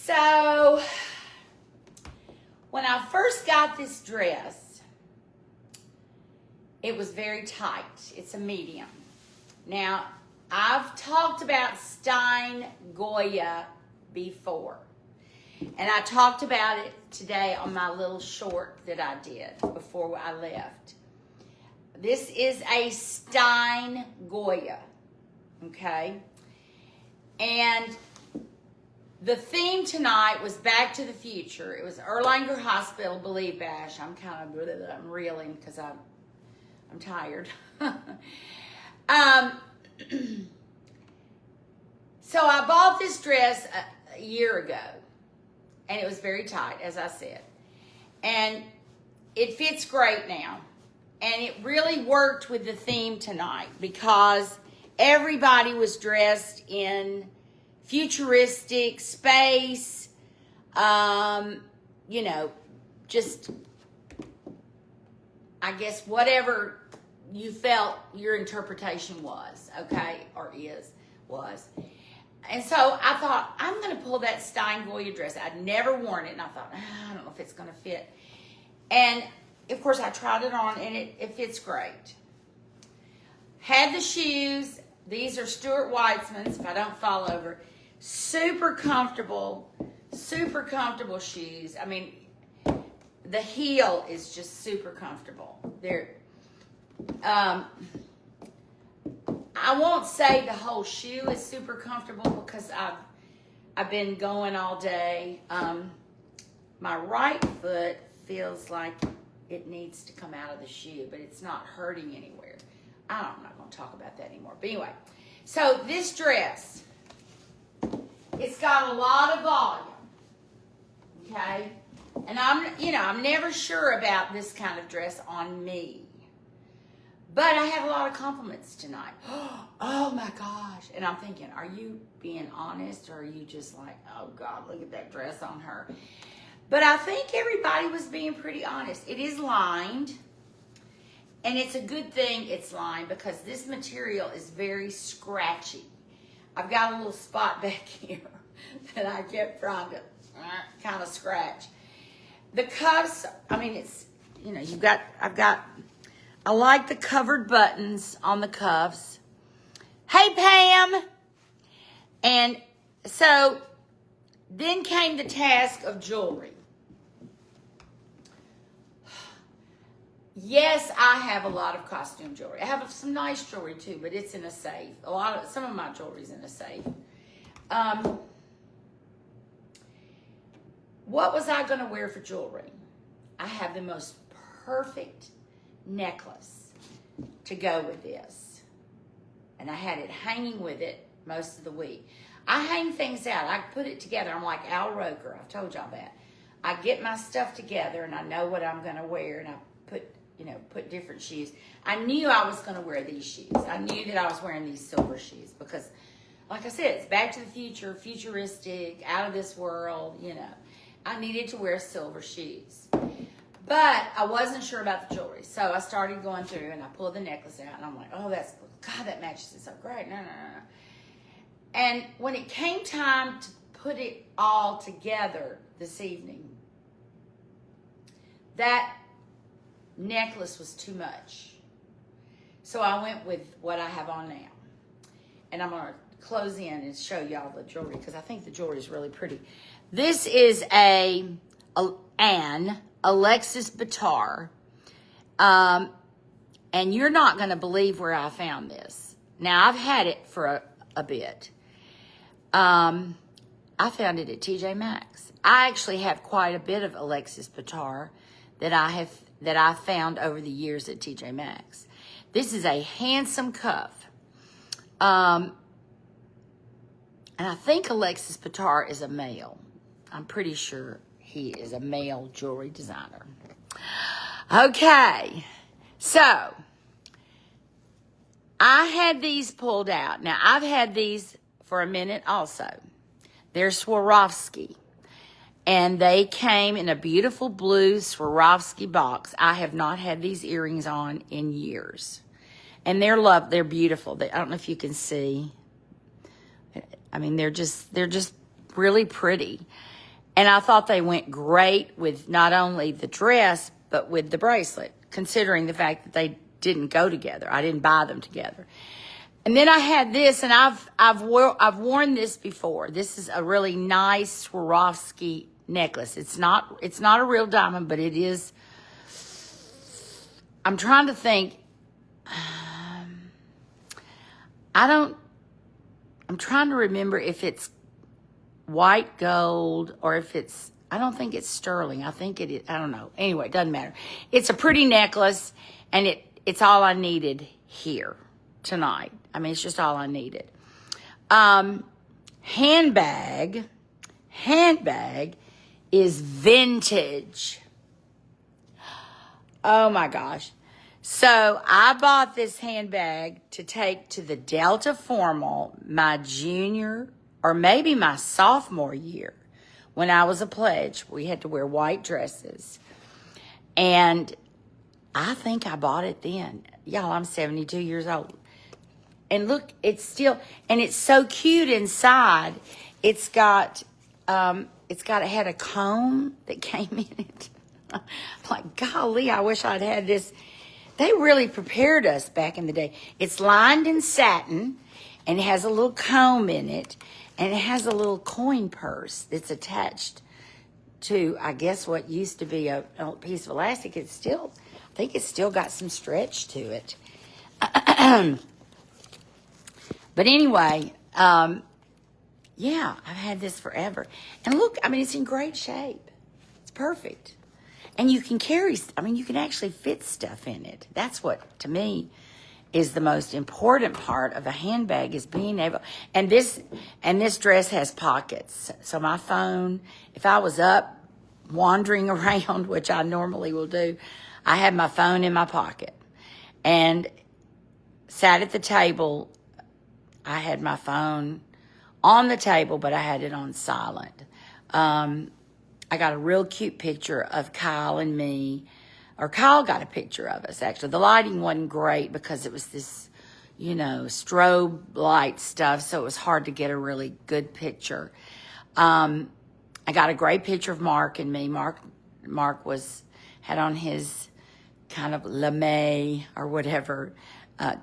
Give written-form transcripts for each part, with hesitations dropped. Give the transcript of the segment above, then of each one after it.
So, when I first got this dress, it was very tight. It's a medium. Now, I've talked about Stine Goya before. And I talked about it today on my little short that I did before I left. This is a Stine Goya, okay? And the theme tonight was Back to the Future. It was Erlanger Hospital Believe Bash. I'm reeling because I'm tired. So I bought this dress a year ago, and it was very tight, as I said. And it fits great now. And it really worked with the theme tonight because everybody was dressed in futuristic space, just, I guess, whatever you felt your interpretation was, okay, or was. And so I thought, I'm going to pull that Stine Goya dress. I'd never worn it, and I thought, I don't know if it's going to fit. And, of course, I tried it on, and it fits great. Had the shoes. These are Stuart Weitzman's, if I don't fall over. Super comfortable shoes. I mean, the heel is just super comfortable. I won't say the whole shoe is super comfortable because I've been going all day. My right foot feels like it needs to come out of the shoe, but it's not hurting anywhere. I'm not going to talk about that anymore. But anyway, so this dress, it's got a lot of volume, okay? And I'm never sure about this kind of dress on me. But I had a lot of compliments tonight. Oh my gosh. And I'm thinking, are you being honest, or are you just like, oh God, look at that dress on her? But I think everybody was being pretty honest. It is lined. And it's a good thing it's lined because this material is very scratchy. I've got a little spot back here that I kept trying to kind of scratch. The cuffs, I mean, it's, I like the covered buttons on the cuffs. Hey, Pam. And so then came the task of jewelry. Yes, I have a lot of costume jewelry. I have some nice jewelry too, but it's in a safe. Some of my jewelry's in a safe. What was I going to wear for jewelry? I have the most perfect necklace to go with this. And I had it hanging with it most of the week. I hang things out. I put it together. I'm like Al Roker. I've told y'all that. I get my stuff together and I know what I'm going to wear, and I put different shoes. I knew I was going to wear these shoes. I knew that I was wearing these silver shoes because, like I said, it's Back to the Future, futuristic, out of this world, I needed to wear silver shoes. But I wasn't sure about the jewelry. So I started going through and I pulled the necklace out and I'm like, oh, that matches it so great. No. And when it came time to put it all together this evening, that necklace was too much. So I went with what I have on now. And I'm going to close in and show y'all the jewelry because I think the jewelry is really pretty. This is an Alexis Bitar. And you're not going to believe where I found this. Now, I've had it for a bit. I found it at TJ Maxx. I actually have quite a bit of Alexis Bitar that I found over the years at TJ Maxx. This is a handsome cuff. And I think Alexis Bitar is a male. I'm pretty sure he is a male jewelry designer. Okay. So, I had these pulled out. Now, I've had these for a minute also. They're Swarovski. And they came in a beautiful blue Swarovski box. I have not had these earrings on in years. And they're beautiful. I don't know if you can see. I mean, they're just really pretty. And I thought they went great with not only the dress, but with the bracelet, considering the fact that they didn't go together. I didn't buy them together. And then I had this, and I've worn this before. This is a really nice Swarovski necklace. It's not a real diamond, but it is. I'm trying to think. I'm trying to remember if it's white gold or if it's, I don't think it's sterling. I think it is, I don't know. Anyway, it doesn't matter. It's a pretty necklace, and it's all I needed here tonight. I mean, it's just all I needed. Handbag is vintage. Oh my gosh. So I bought this handbag to take to the Delta Formal my junior or maybe my sophomore year when I was a pledge. We had to wear white dresses. And I think I bought it then. Y'all, I'm 72 years old. And look, it's still, and it's so cute inside. It had a comb that came in it. I'm like, golly, I wish I'd had this. They really prepared us back in the day. It's lined in satin, and it has a little comb in it, and it has a little coin purse that's attached to, I guess, what used to be a piece of elastic. I think it's still got some stretch to it. But anyway, yeah, I've had this forever. And look, I mean, it's in great shape. It's perfect. And you can you can actually fit stuff in it. That's what, to me, is the most important part of a handbag, is being able, and this dress has pockets. So my phone, if I was up wandering around, which I normally will do, I had my phone in my pocket. And sat at the table, I had my phone on the table, but I had it on silent. I got a real cute picture of Kyle and me, or Kyle got a picture of us, actually. The lighting wasn't great because it was this, strobe light stuff, so it was hard to get a really good picture. I got a great picture of Mark and me. Mark had on his kind of lame or whatever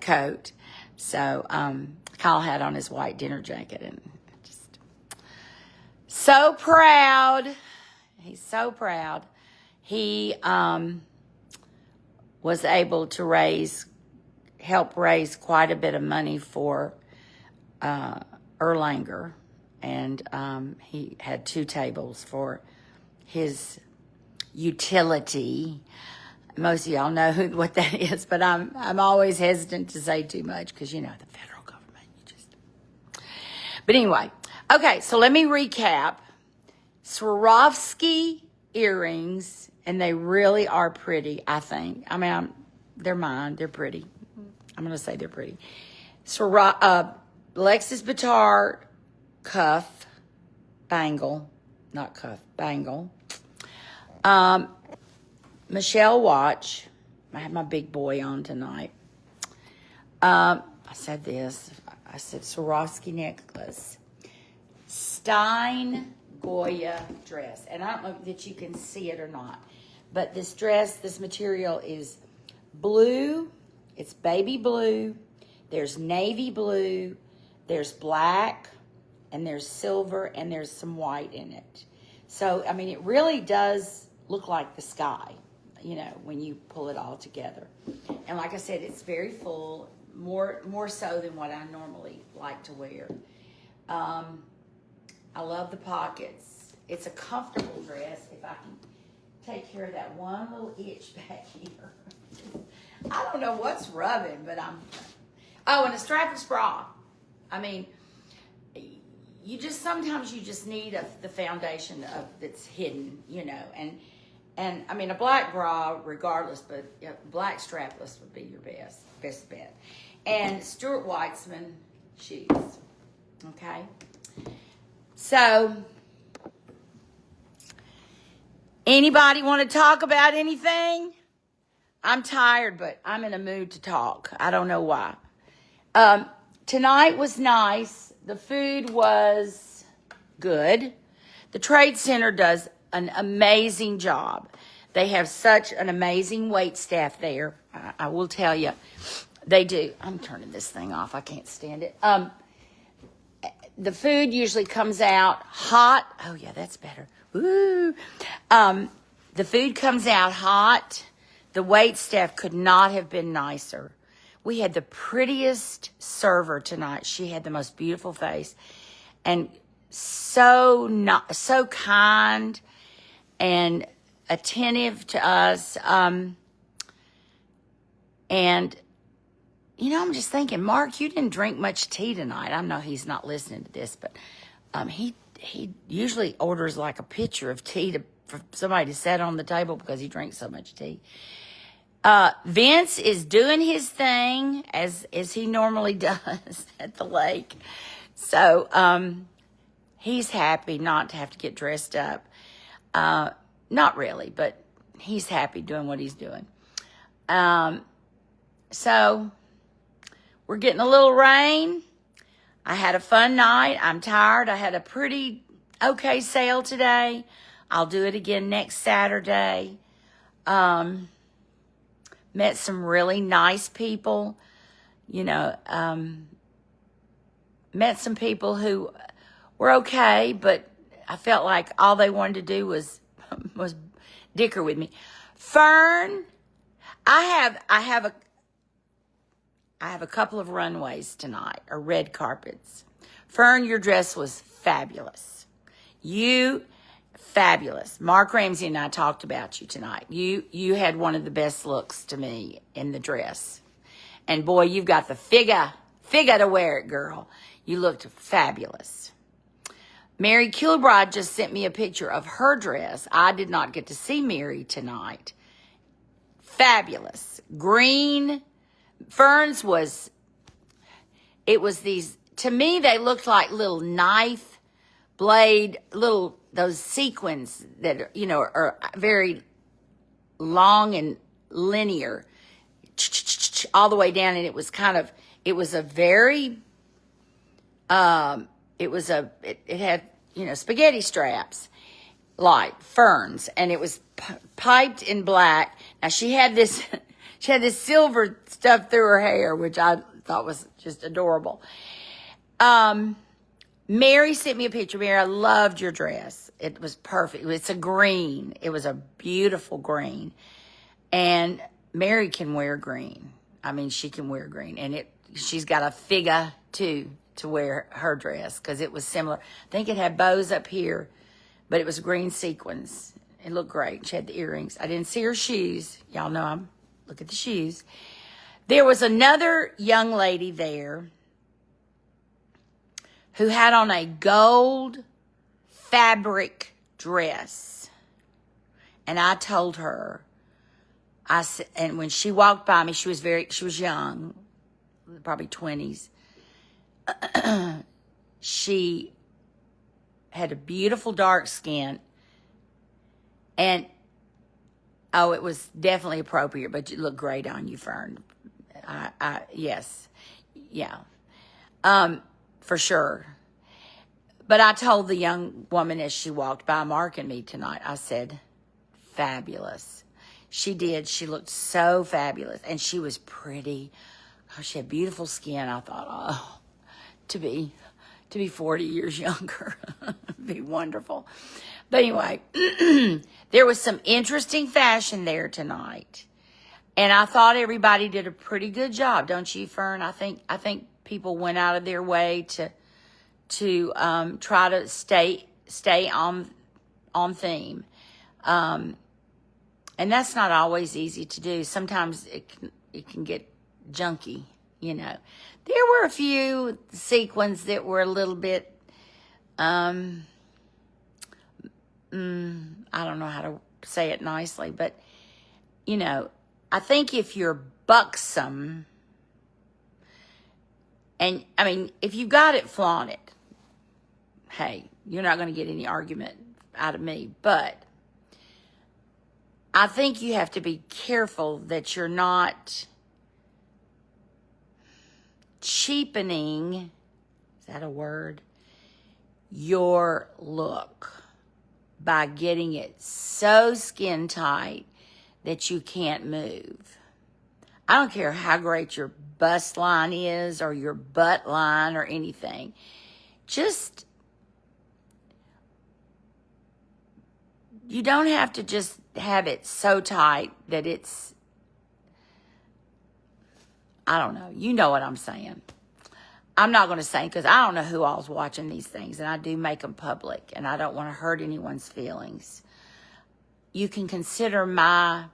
coat. So Kyle had on his white dinner jacket, and just so proud. He's so proud. He was able to help raise quite a bit of money for Erlanger, and he had 2 tables for his utility. Most of y'all know what that is, but I'm always hesitant to say too much because, the federal government, But anyway, okay, so let me recap. Swarovski earrings, and they really are pretty, I think. I mean, they're mine. They're pretty. I'm going to say they're pretty. Lexus Bitar cuff, bangle, not cuff, bangle. Michelle watch. I have my big boy on tonight. I said Swarovski necklace. Stine Goya dress. And I don't know that you can see it or not, but this material is blue. It's baby blue. There's navy blue. There's black, and there's silver, and there's some white in it. So, I mean, it really does look like the sky, when you pull it all together. And like I said, it's very full, more so than what I normally like to wear. I love the pockets. It's a comfortable dress if I can take care of that one little itch back here. I don't know what's rubbing, but and a strapless bra. I mean, sometimes you just need the foundation that's hidden, and I mean, a black bra regardless, but black strapless would be your best bet. And Stuart Weitzman shoes, okay? So, anybody want to talk about anything? I'm tired, but I'm in a mood to talk. I don't know why. Tonight was nice. The food was good. The Trade Center does an amazing job. They have such an amazing wait staff there. I will tell you, they do. I'm turning this thing off. I can't stand it. The food usually comes out hot. Oh yeah, that's better. Woo. The food comes out hot. The wait staff could not have been nicer. We had the prettiest server tonight. She had the most beautiful face, and so kind and attentive to us. And you know, I'm just thinking, Mark, you didn't drink much tea tonight. I know he's not listening to this, but he usually orders like a pitcher of tea for somebody to set on the table because he drinks so much tea. Vince is doing his thing as he normally does at the lake. So he's happy not to have to get dressed up. Not really, but he's happy doing what he's doing. So we're getting a little rain. I had a fun night. I'm tired. I had a pretty okay sale today. I'll do it again next Saturday. Met some really nice people. You know, met some people who were okay, but I felt like all they wanted to do was dicker with me. Fern, I have a couple of runways tonight, or red carpets. Fern, your dress was fabulous. Fabulous. Mark Ramsey and I talked about you tonight. You had one of the best looks to me in the dress. And boy, you've got the figure to wear it, girl. You looked fabulous. Mary Kilbride just sent me a picture of her dress. I did not get to see Mary tonight. Fabulous. Green. Fern's was these, to me, they looked like little knife blade, those sequins that, you know, are very long and linear all the way down. And it was a very, it had, you know, spaghetti straps like Fern's, and it was piped in black. Now she had this silver stuff through her hair, which I thought was just adorable. Mary sent me a picture. Mary, I loved your dress. It was perfect. It's a green. It was a beautiful green. And Mary can wear green. I mean, she can wear green. And she's got a figure, too, to wear her dress because it was similar. I think it had bows up here, but it was green sequins. It looked great. She had the earrings. I didn't see her shoes. Y'all know look at the shoes. There was another young lady there who had on a gold fabric dress. And I told her, and when she walked by me, she was young, probably 20s. She had a beautiful dark skin. And, oh, it was definitely appropriate, but it looked great on you, Fern. Yes. Yeah. For sure. But I told the young woman as she walked by Mark and me tonight, I said, fabulous. She did. She looked so fabulous. And she was pretty. Oh, she had beautiful skin. I thought, oh, to be 40 years younger would be wonderful. But anyway, there was some interesting fashion there tonight. And I thought everybody did a pretty good job, don't you, Fern? I think people went out of their way to try to stay on theme. And that's not always easy to do. Sometimes it can get junky, you know. There were a few sequins that were a little bit, I don't know how to say it nicely, but, you know, I think if you're buxom, and, I mean, if you got it, flaunt it. Hey, you're not going to get any argument out of me, but I think you have to be careful that you're not cheapening, is that a word? Your look. by getting it so skin tight that you can't move. I don't care how great your bust line is or your butt line or anything. Just, you don't have to just have it so tight that it's, I don't know. You know what I'm saying. I'm not going to say because I don't know who all's watching these things, and I do make them public, and I don't want to hurt anyone's feelings. You can consider my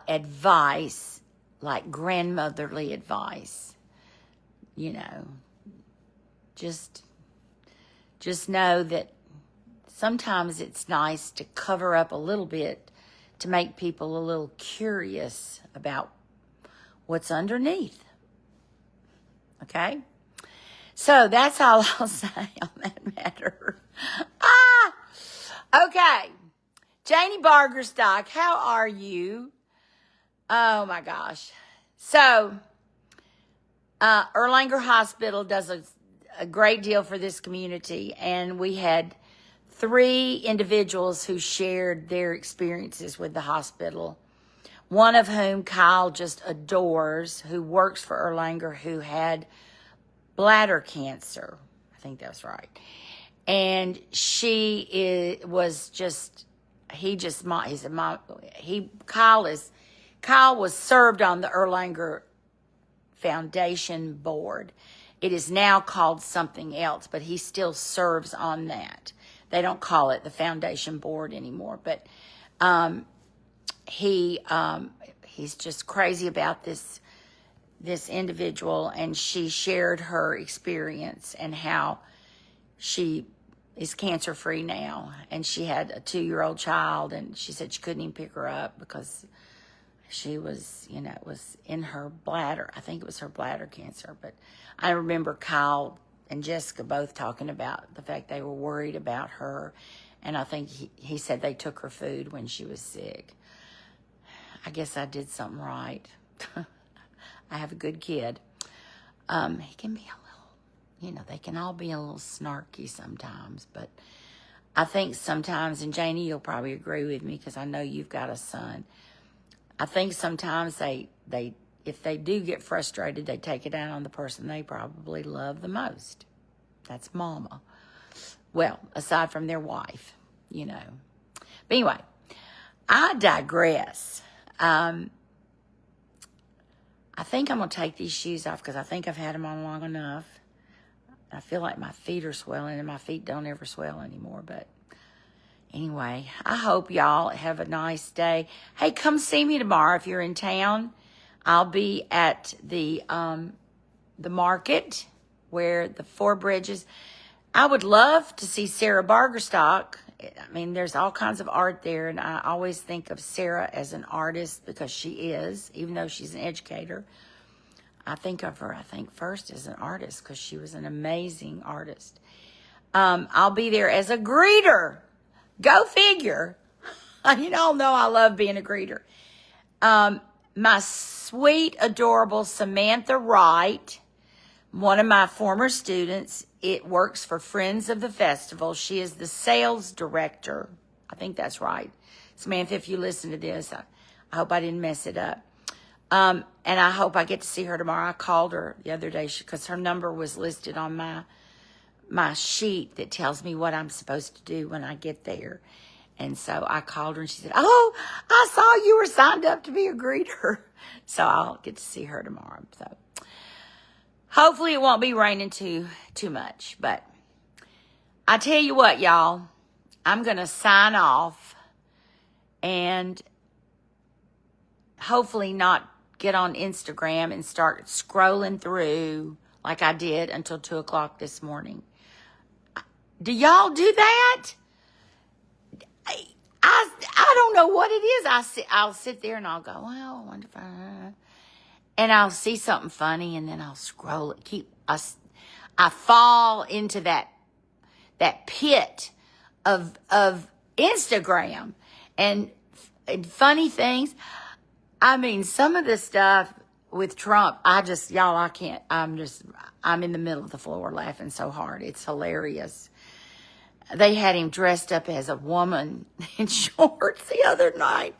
advice like grandmotherly advice. You know, just know that sometimes it's nice to cover up a little bit to make people a little curious about what's underneath. Okay? So that's all I'll say on that matter. Okay. Janie Bargerstock, how are you? Oh my gosh. So, Erlanger Hospital does a great deal for this community, and we had 3 individuals who shared their experiences with the hospital. One of whom Kyle just adores, who works for Erlanger, who had bladder cancer. I think that's right. And Kyle was served on the Erlanger Foundation board. It is now called something else, but he still serves on that. They don't call it the foundation board anymore, but he's just crazy about this individual, and she shared her experience and how she is cancer-free now, and she had a 2-year-old child, and she said she couldn't even pick her up because she was, it was in her bladder. I think it was her bladder cancer, but I remember Kyle and Jessica both talking about the fact they were worried about her, and I think he said they took her food when she was sick. I guess I did something right. I have a good kid. He can be a little, they can all be a little snarky sometimes, but I think sometimes, and Janie, you'll probably agree with me because I know you've got a son. I think sometimes they if they do get frustrated, they take it out on the person they probably love the most. That's mama. Well, aside from their wife, But anyway, I digress. I think I'm going to take these shoes off because I think I've had them on long enough. I feel like my feet are swelling, and my feet don't ever swell anymore. But anyway, I hope y'all have a nice day. Hey, come see me tomorrow if you're in town. I'll be at the market where the 4 Bridges. I would love to see Sarah Bargerstock. I mean, there's all kinds of art there, and I always think of Sarah as an artist because she is, even though she's an educator. I think of her, first as an artist because she was an amazing artist. I'll be there as a greeter. Go figure. You all know I love being a greeter. My sweet, adorable Samantha Wright, one of my former students, it works for Friends of the Festival. She is the sales director. I think that's right. Samantha, if you listen to this, I hope I didn't mess it up. And I hope I get to see her tomorrow. I called her the other day because her number was listed on my sheet that tells me what I'm supposed to do when I get there. And so I called her, and she said, "Oh, I saw you were signed up to be a greeter." So I'll get to see her tomorrow. So hopefully it won't be raining too much. But I tell you what, y'all, I'm going to sign off and hopefully not get on Instagram and start scrolling through like I did until 2 o'clock this morning. Do y'all do that? I don't know what it is. I'll sit there and I'll go, well, I wonder if and I'll see something funny, and then I'll scroll it. I fall into that pit of Instagram and funny things. I mean, some of the stuff with Trump, I can't. I'm in the middle of the floor laughing so hard. It's hilarious. they had him dressed up as a woman in shorts the other night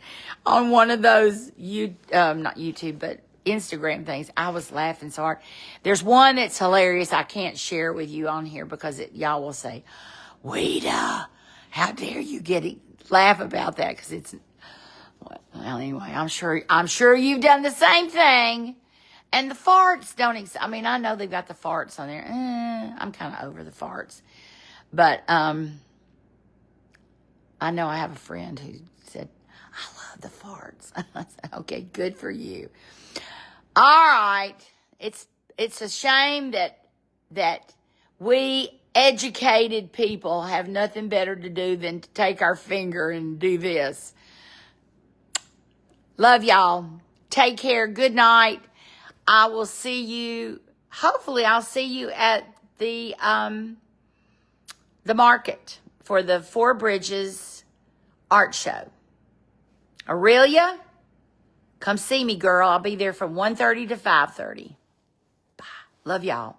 on one of those, not YouTube, but Instagram things. I was laughing so hard. There's one that's hilarious. I can't share with you on here because y'all will say, Weta, how dare you laugh about that? Because it's, well, anyway, I'm sure you've done the same thing. And the farts don't I mean, I know they've got the farts on there. I'm kind of over the farts. But I know I have a friend who said, I love the farts. I said, okay, good for you. All right. It's a shame that we educated people have nothing better to do than to take our finger and do this. Love y'all. Take care. Good night. I will see you. Hopefully I'll see you at the market for the Four Bridges art show. Aurelia, come see me, girl. I'll be there from 1:30 to 5:30. Bye. Love y'all.